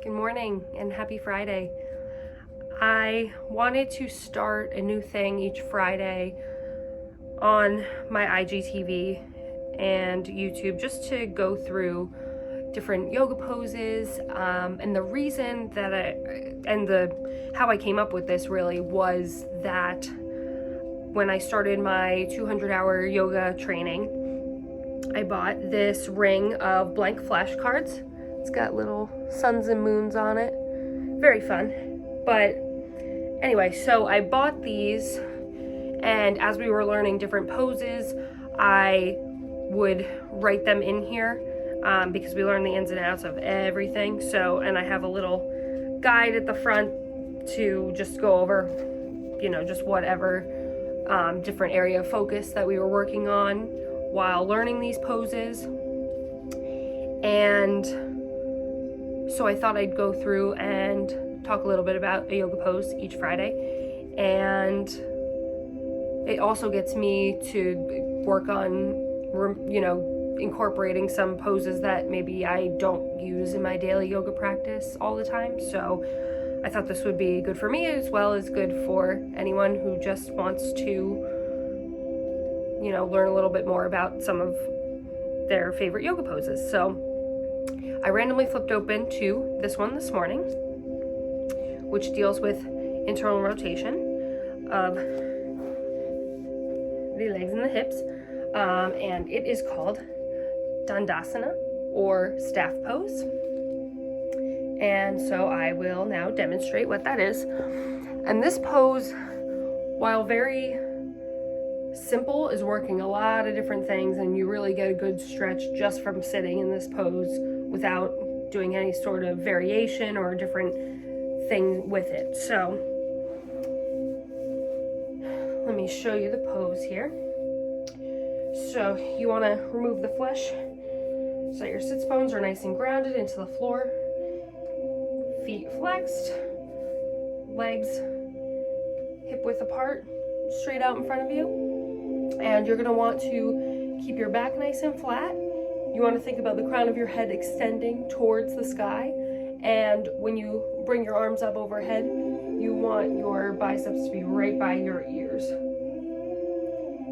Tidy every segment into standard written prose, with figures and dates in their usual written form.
Good morning and happy Friday. I wanted to start a new thing each Friday on my IGTV and YouTube just to go through different yoga poses, and the reason that how I came up with this really was that when I started my 200-hour yoga training, I bought this ring of blank flashcards. It's got little suns and moons on it. Very fun. But anyway, so I bought these, and as we were learning different poses, I would write them in here because we learn the ins and outs of everything. So, and I have a little guide at the front to just go over, just whatever different area of focus that we were working on while learning these poses. And so I thought I'd go through and talk a little bit about a yoga pose each Friday. And it also gets me to work on, incorporating some poses that maybe I don't use in my daily yoga practice all the time. So I thought this would be good for me as well as good for anyone who just wants to, learn a little bit more about some of their favorite yoga poses. So I randomly flipped open to this one this morning, which deals with internal rotation of the legs and the hips, and it is called Dandasana, or staff pose. And so I will now demonstrate what that is. And this pose, while very simple, is working a lot of different things, and you really get a good stretch just from sitting in this pose without doing any sort of variation or a different thing with it. So let me show you the pose here. So you want to remove the flesh so that your sits bones are nice and grounded into the floor. Feet flexed, legs hip width apart, straight out in front of you. And you're going to want to keep your back nice and flat. You want to think about the crown of your head extending towards the sky. And when you bring your arms up overhead, you want your biceps to be right by your ears.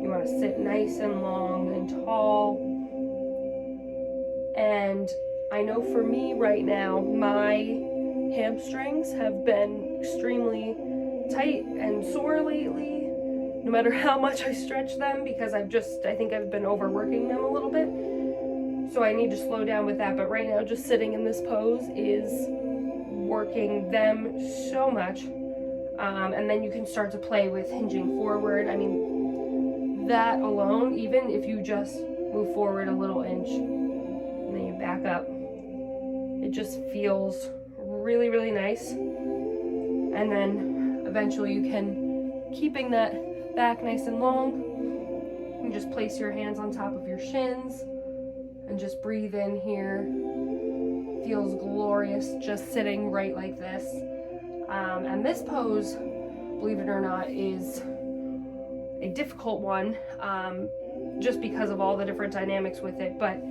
You want to sit nice and long and tall. And I know for me right now, my hamstrings have been extremely tight and sore lately, no matter how much I stretch them, because I think I've been overworking them a little bit. So I need to slow down with that. But right now, just sitting in this pose is working them so much. And then you can start to play with hinging forward. I mean, that alone, even if you just move forward a little inch and then you back up, it just feels really, really nice. And then eventually you can, keeping that back nice and long, you can just place your hands on top of your shins and just breathe in here. Feels glorious just sitting right like this. And this pose, believe it or not, is a difficult one, just because of all the different dynamics with it. But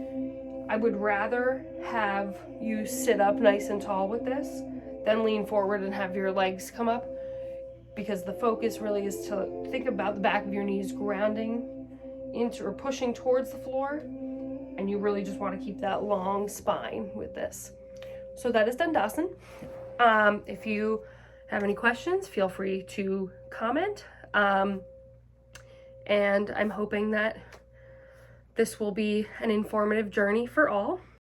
I would rather have you sit up nice and tall with this than lean forward and have your legs come up, because the focus really is to think about the back of your knees grounding into or pushing towards the floor. And you really just want to keep that long spine with this. So that is Dandasana. If you have any questions, feel free to comment. And I'm hoping that this will be an informative journey for all.